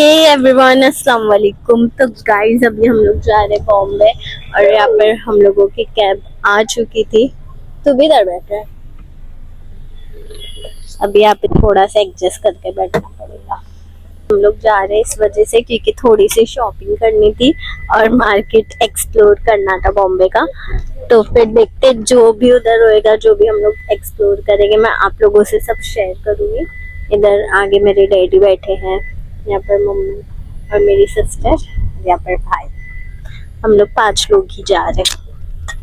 Everyone अस्सलाम वालेकुम। तो गाइस अभी हम लोग जा रहे हैं बॉम्बे और यहाँ पर हम लोगों की कैब आ चुकी थी। तो भी इधर बैठ रहा है। अभी यहाँ पे थोड़ा सा एडजस्ट करके बैठना पड़ेगा। हम लोग जा रहे हैं इस वजह से क्योंकि थोड़ी सी शॉपिंग करनी थी और मार्केट एक्सप्लोर करना था बॉम्बे का। तो फिर देखते जो भी उधर होएगा, जो भी हम लोग एक्सप्लोर करेंगे मैं आप लोगों से सब शेयर करूंगी। इधर आगे मेरे डैडी बैठे हैं, यहाँ पर मम्मी और मेरी सिस्टर, यहाँ पर भाई। हम लोग 5 लोग ही जा रहे हैं।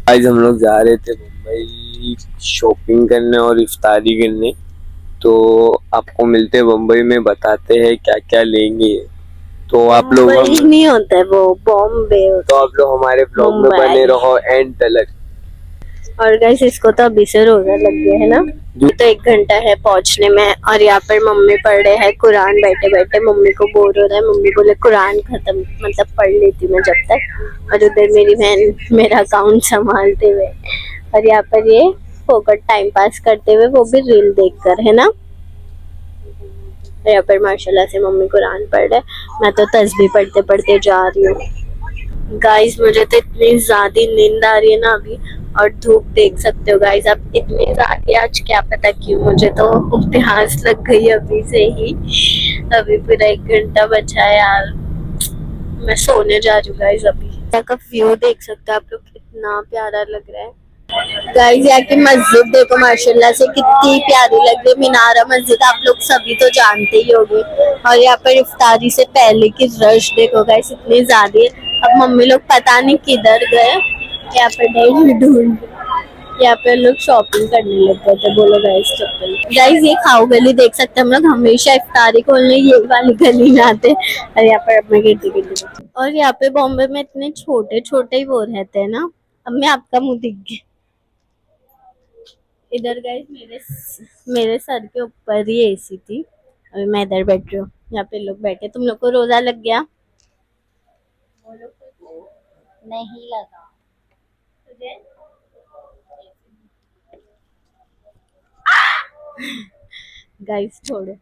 आज हम लोग जा रहे थे मुंबई शॉपिंग करने और इफ्तारी करने। तो आपको मिलते मुंबई में, बताते हैं क्या क्या लेंगे। तो आप लोग नहीं होता है वो, बॉम्बे होता तो आप लोग हमारे ब्लॉग में बने रहो एंड तक। और गाइस इसको तो अभी से रोजा लग गया है ना। तो 1 घंटा है पहुंचने में और यहाँ पर मम्मी पढ़ रहे हैं कुरान बैठे बैठे। मम्मी को बोर हो रहा है, मम्मी बोले कुरान खत्म मतलब पढ़ लेती मैं जब तक। और उधर मेरी बहन मेरा अकाउंट संभालते हुए और यहाँ पर ये फोकट टाइम पास करते हुए, वो भी रील देखकर, है ना। यहाँ पर माशाल्लाह से मम्मी कुरान पढ़ रहे, मैं तो तस्बीह पढ़ते पढ़ते जा रही हूँ। गाइस मुझे तो इतनी ज्यादा नींद आ रही है ना अभी। और धूप देख सकते हो गाइस आप, इतनी ज्यादा आज क्या पता क्यों, मुझे तो प्यास लग गई अभी से ही। अभी पूरा 1 घंटा बचा है यार। मैं सोने जा रही हूँ गाइस अभी। यहाँ का व्यू देख सकते हो आप लोग, कितना प्यारा लग रहा है। गाइस यहाँ की मस्जिद देखो माशाल्लाह से कितनी प्यारी लग रही है। मीनारा मस्जिद आप लोग सभी तो जानते ही होंगे। और यहाँ पर इफ्तारी से पहले की रश देखो गाइस इतनी ज्यादा है। अब मम्मी लोग पता नहीं किधर गए। यहाँ पर डेली ढूंढ, यहाँ पे लोग शॉपिंग करने लग गए थे। बोलो गाइस चप्पल। गाइस ये खाओ गली देख सकते हैं, हम लोग हमेशा इफ्तारी खोलने ये वाली गली में आते। और यहाँ पर अब मैं गिरती गिरती, और यहाँ पे बॉम्बे में इतने छोटे छोटे ही वो रहते हैं ना। अब मैं आपका मुंह दिख गया इधर। गाइस मेरे सर के ऊपर ही एसी थी। अभी मैं इधर बैठ रही हूँ, यहाँ पे लोग बैठे। तुम लोग को रोजा लग गया? नहीं लगा तुझे? गाइस छोड़ो,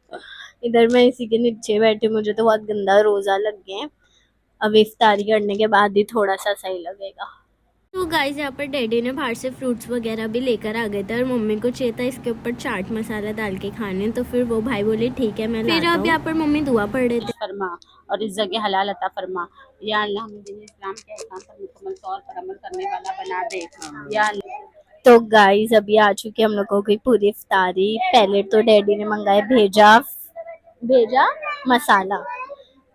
इधर मैं इसी के नीचे बैठी, मुझे तो बहुत गंदा रोजा लग गया है। अब इफ्तारी करने के बाद ही थोड़ा सा सही लगेगा। तो गाइस यहाँ पर डैडी ने बाहर से फ्रूट्स वगैरह भी लेकर आ गए थे और मम्मी को चाहिए था इसके ऊपर चाट मसाला डाल के खाने। तो फिर वो भाई बोले ठीक है मैं लाता हूं। अब यहाँ पर मम्मी दुआ पढ़ रहे थे, फरमा और इस जगह हलाल अता फरमा। या अल्लाह हमें दीन इस्लाम के अहकाम पर मुकम्मल तौर पर अमल करने वाला बना दे। या तो गाइस अभी आ चुकी हम लोगों की पूरी इफ्तारी। पहले तो डैडी ने मंगाया भेजा भेजा मसाला,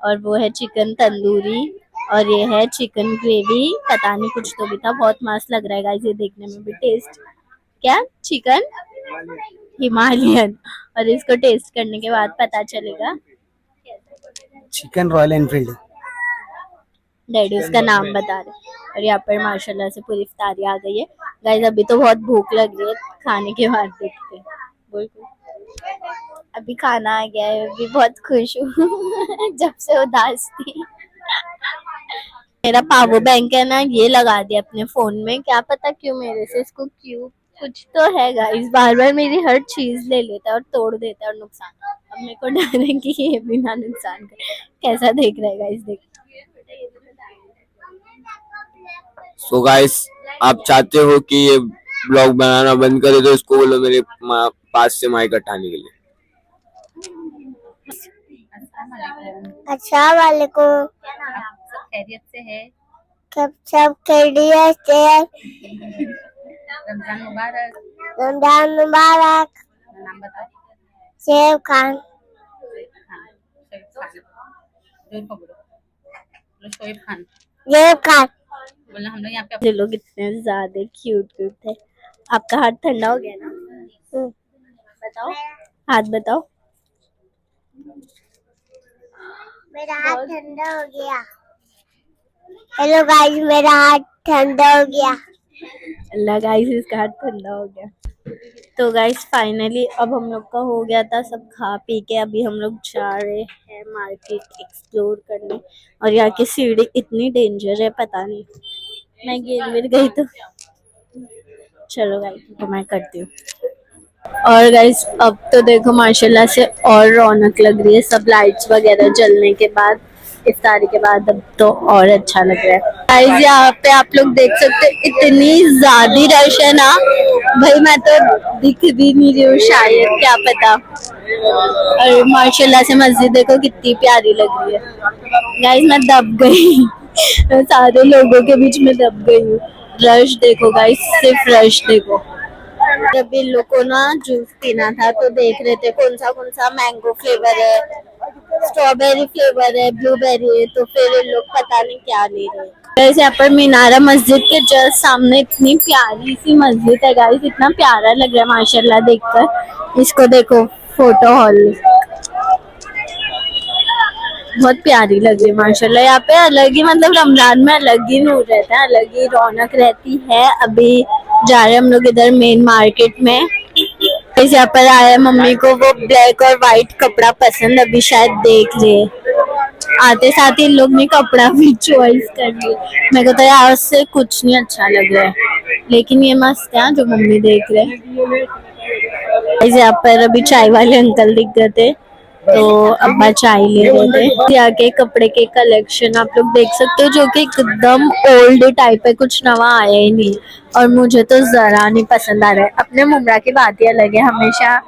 और वो है चिकन तंदूरी, और ये है चिकन ग्रेवी, पता नहीं कुछ तो भी था। बहुत मस्त लग रहा है गाइस ये देखने में भी। टेस्ट क्या, चिकन हिमालयन। और इसको टेस्ट करने के बाद पता चलेगा। Chicken royal Enfield. डैडी उसका नाम बता रहे। और यहाँ पर माशाल्लाह से पूरी इफ्तारी आ गई है गाइस। अभी तो बहुत भूख लग रही है, खाने के बाद देखते हैं। बोल अभी खाना आ गया है, अभी बहुत खुश हूँ जब से उदास थी। मेरा पावर बैंक है ना, ये लगा दिया अपने फोन में, क्या पता क्यों मेरे से इसको क्यों, कुछ तो है गाइस। बार बार मेरी हर चीज ले लेता है और तोड़ देता है और नुकसान। अब मेरे को डर है कि ये बिना नुकसान करे। कैसा देख रहा है गाइस, देख। सो गाइस, आप चाहते हो कि ये ब्लॉग बनाना बंद करे तो इसको बोलो मेरे पास से माइक हटाने के लिए। अच्छा वालेकुम। सब खैरियत से है? सब खैरियत से है। रमजान मुबारक। रमजान मुबारक। नाम बताओ। शेव खान। शोएब खान। शेव खान। बोला हम लोग यहाँ पे ये लोग इतने ज्यादा क्यूट क्यूट थे। आपका हाथ ठंडा हो गया ना? बताओ, हाथ बताओ। मेरा हाथ ठंडा हो गया। हेलो गाइस, मेरा हाथ ठंडा हो गया। अल्लाह गाइस, इसका हाथ ठंडा हो गया। तो गाइस फाइनली अब हम लोग का हो गया था सब खा पी के। अभी हम लोग जा रहे हैं मार्केट एक्सप्लोर करने। और यहाँ की सीढ़ी इतनी डेंजर है, पता नहीं मैं गिर गई तो। चलो गाइस तो मैं करती हूँ। और गाइस अब तो देखो माशाल्लाह से और रौनक लग रही है, सब लाइट्स वगैरह जलने के बाद, इफ्तारी के बाद अब तो और अच्छा लग रहा है। गाइस यहाँ पे आप लोग देख सकते हैं इतनी ज्यादा रश है ना भाई, मैं तो दिख भी नहीं रही हूँ शायद, क्या पता। और माशाल्लाह से मस्जिद देखो कितनी प्यारी लग रही है। गाइस मैं दब गई मैं सारे लोगों के बीच में दब गई हूँ। रश देखो गाइस, सिर्फ रश देखो। जब इन लोग को ना जूस पीना था तो देख रहे थे कौन सा मैंगो फ्लेवर है, स्ट्रॉबेरी फ्लेवर है, ब्लूबेरी है, तो फिर इन लोग पता नहीं क्या ले रहे हैं। वैसे यहाँ पर मीनारा मस्जिद के जस्ट सामने इतनी प्यारी सी मस्जिद है गाइस, इतना प्यारा लग रहा है माशाल्लाह देखकर। इसको देखो, फोटो हॉल बहुत प्यारी लग रही है माशाल्लाह। यहाँ पे अलग ही मतलब रमजान में अलग ही नूर रहता है, अलग ही रौनक रहती है। अभी जा रहे हैं हम लोग इधर मेन मार्केट में। इस यहाँ पर आया मम्मी को वो ब्लैक और व्हाइट कपड़ा पसंद, अभी शायद देख ले। आते साथ ही इन लोग ने कपड़ा भी चॉइस कर लिया। मेरे को तो यार उससे कुछ नहीं अच्छा लग रहा है, लेकिन ये मस्त है जो मम्मी देख रहे हैं। यहाँ पर अभी चाय वाले अंकल दिख गए थे तो अब्बा चाय ले रहे थे। यहाँ के कपड़े के कलेक्शन आप लोग देख सकते हो जो कि एकदम ओल्ड टाइप है, कुछ नवा आया ही नहीं। और मुझे तो जरा नहीं पसंद आ रहा है। अपने मुमरा की बात ही अलग है, हमेशा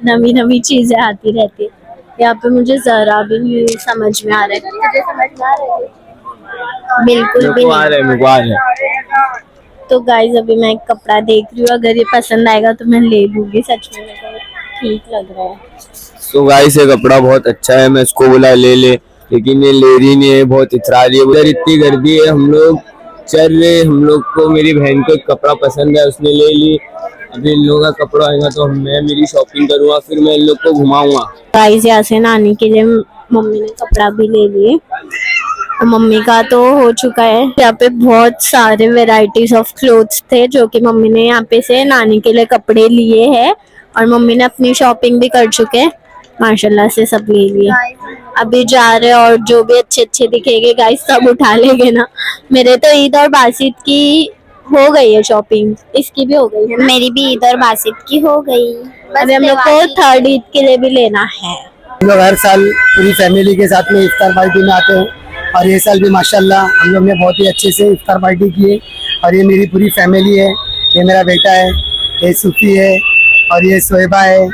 नवी नवी चीजें आती रहती है। यहाँ पे मुझे जरा भी नहीं समझ में आ रहा है। मुझे समझ में आ रहा है बिल्कुल भी नहीं। तो गाइज अभी मैं एक कपड़ा देख रही हूँ, अगर ये पसंद आएगा तो मैं ले लूंगी। सच में मेरे को ठीक लग रहा है। तो गाइस ये कपड़ा बहुत अच्छा है, मैं इसको बोला ले ले, लेकिन ये ले रही नहीं है, बहुत इतरा रही है। उधर इतनी गर्दी है, हम लोग चल रहे, हम लोग को मेरी बहन को एक कपड़ा पसंद है, उसने ले ली। अभी इन लोगों का कपड़ा आएगा तो मैं मेरी शॉपिंग करूंगा, फिर मैं इन लोग को घुमाऊंगा। गाइस यहाँ से नानी के लिए मम्मी ने कपड़ा भी ले लिए, तो मम्मी का तो हो चुका है। यहाँ पे बहुत सारे वेराइटीज ऑफ क्लोथ्स थे जो कि मम्मी ने यहाँ पे से नानी के लिए कपड़े लिए हैं, और मम्मी ने अपनी शॉपिंग भी कर चुके हैं माशाल्लाह से, सब ले लिए। अभी जा रहे और जो भी अच्छे अच्छे दिखेंगे गाइस सब उठा लेंगे ना। मेरे तो ईद और बासित की हो गई है शॉपिंग, इसकी भी हो गई है। मेरी भी ईद और बासित की हो गई, अभी हम लोग को थर्ड ईद के लिए भी लेना है। हम लोग हर साल पूरी फैमिली के साथ में इफ्तार पार्टी में आते हैं, और ये साल भी माशाल्लाह हम लोग ने बहुत ही अच्छे से इफ्तार पार्टी की है। और ये मेरी पूरी फैमिली है, ये मेरा बेटा है, ये सूफी है, और ये सोएबा है,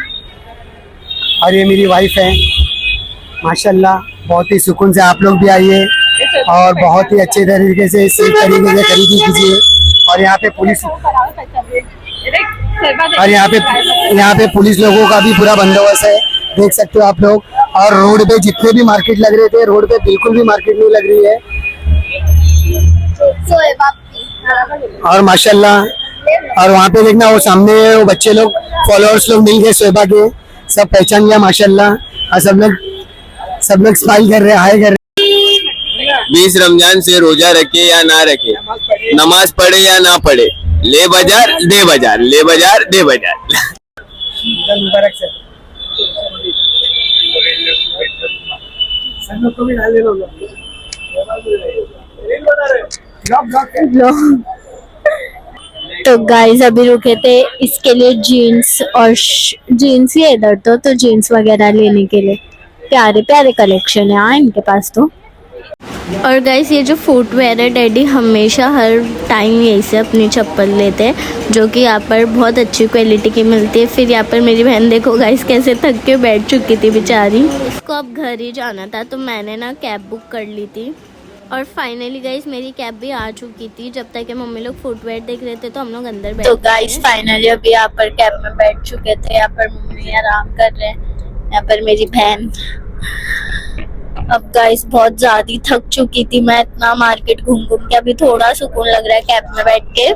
और ये मेरी वाइफ है। माशाल्लाह बहुत ही सुकून से आप लोग भी आइए और बहुत ही अच्छे तरीके से सही तरीके से खरीदी कीजिए। और यहाँ पे पुलिस पुलिस लोगों का भी पूरा बंदोबस्त है, देख सकते हो आप लोग। और रोड पे जितने भी मार्केट लग रहे थे, रोड पे बिल्कुल भी मार्केट नहीं लग रही है। और माशाल्लाह, और वहाँ पे देखना वो सामने वो बच्चे लोग, फॉलोअर्स लोग मिल गए शोएबा के, सब पहचान गया माशाल्लाह। और सब लोग स्माइल कर रहे हैं, हाय कर रहे हैं। 20 रमजान से रोजा रखे या ना रखे, नमाज पढ़े या ना पढ़े, ले बाजार दे बाजार, ले बाजार दे बाजार। मुबारक सर, सब लोग को भी डाल दे लो। तो गाइस अभी रुके थे इसके लिए जीन्स, और जीन्स ही इधर तो जीन्स वगैरह लेने के लिए प्यारे प्यारे कलेक्शन है हाँ इनके पास तो। और गाइस ये जो फुटवेयर है, डैडी हमेशा हर टाइम यही से अपनी चप्पल लेते हैं जो कि यहाँ पर बहुत अच्छी क्वालिटी की मिलती है। फिर यहाँ पर मेरी बहन देखो गाइस कैसे थक के बैठ चुकी थी बेचारी, उसको अब घर ही जाना था तो मैंने ना कैब बुक कर ली थी। और फाइनली गाइस मेरी कैब भी आ चुकी थी। जब तक के मम्मी लोग फुटवेयर देख रहे थे तो हम लोग अंदर बैठे। तो गाइस फाइनली अभी यहाँ पर कैब में बैठ चुके थे। यहाँ पर मम्मी आराम कर रहे हैं, यहाँ पर मेरी बहन। अब गाइस बहुत ज्यादा थक चुकी थी मैं, इतना मार्केट घूम घूम के। अभी थोड़ा सुकून लग रहा है कैब में बैठ के।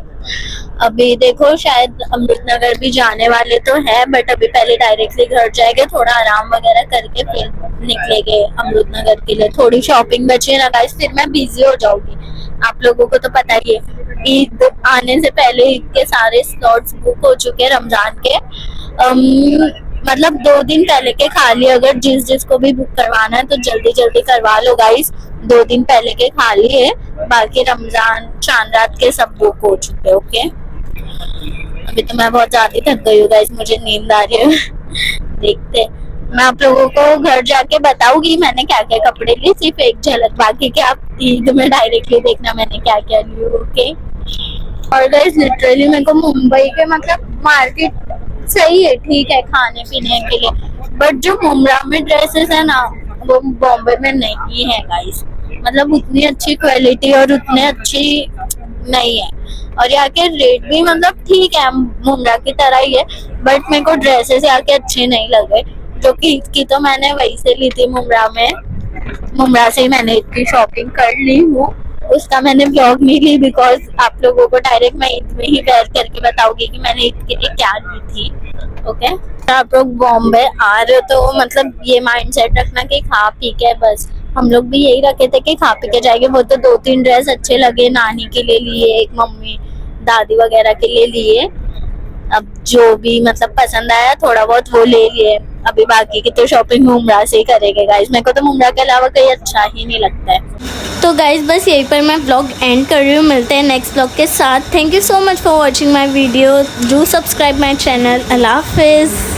अभी देखो शायद अमृतनगर भी जाने वाले तो है, बट अभी पहले डायरेक्टली घर जाएंगे, थोड़ा आराम वगैरह करके फिर निकलेंगे अमृतनगर के लिए। थोड़ी शॉपिंग बची है ना गाइस, फिर मैं बिजी हो जाऊंगी। आप लोगों को तो पता ही है ईद आने से पहले ईद के सारे स्लॉट्स बुक हो चुके हैं रमजान के। मतलब 2 दिन पहले के खाली, अगर जिसको भी बुक करवाना है तो जल्दी जल्दी करवा लो गाइस। 2 दिन पहले के खाली है, बाकी रमजान चांद रात के सब बुक हो चुके हैं। ओके अभी तो मैं बहुत ज्यादा थक गई हूँ गाइस, मुझे नींद आ रही है। देखते हैं। मैं आप लोगों को घर जाके बताऊंगी मैंने क्या क्या कपड़े लिए, सिर्फ एक झलक, बाकी के आप ईद में डायरेक्टली देखना मैंने क्या क्या लिए। ओके। और गाइस लिटरली मेरे को मुंबई के मतलब मार्केट सही है, ठीक है खाने पीने के लिए, बट जो मुंब्रा में ड्रेसेस है ना वो बॉम्बे में नहीं है गाइस। मतलब उतनी अच्छी क्वालिटी और उतने अच्छी नहीं है, और यहाँ के रेट भी मतलब ठीक है मुंब्रा की तरह ही है, बट मेरे को ड्रेसेस यहाँ के अच्छे नहीं लगे। जो कि ईद की तो मैंने वहीं से ली थी मुंब्रा में, मुंब्रा से ही मैंने इतनी शॉपिंग कर ली हूँ। उसका मैंने व्लॉग नहीं ली बिकॉज आप लोगों को डायरेक्ट मैं ईद में ही वेयर करके बताऊंगी कि मैंने ईद के लिए क्या ली थी। ओके। आप लोग बॉम्बे आ रहे हो तो मतलब ये माइंडसेट रखना कि खा पी के बस, हम लोग भी यही रखे थे कि खा पी के जाएंगे। वो तो 2-3 ड्रेस अच्छे लगे, नानी के लिए लिए, एक मम्मी दादी वगैरह के लिए लिए, अब जो भी मतलब पसंद आया थोड़ा बहुत वो ले लिए। अभी बाकी की तो शॉपिंग मुंब्रा से ही करेंगे गाइस, मेरे को तो मुंब्रा के अलावा कहीं अच्छा ही नहीं लगता है। तो गाइस बस यहीं पर मैं व्लॉग एंड कर रही हूँ, मिलते हैं नेक्स्ट व्लॉग के साथ। Thank you so much for watching my video, do subscribe my channel. अल्लाह हाफिज़।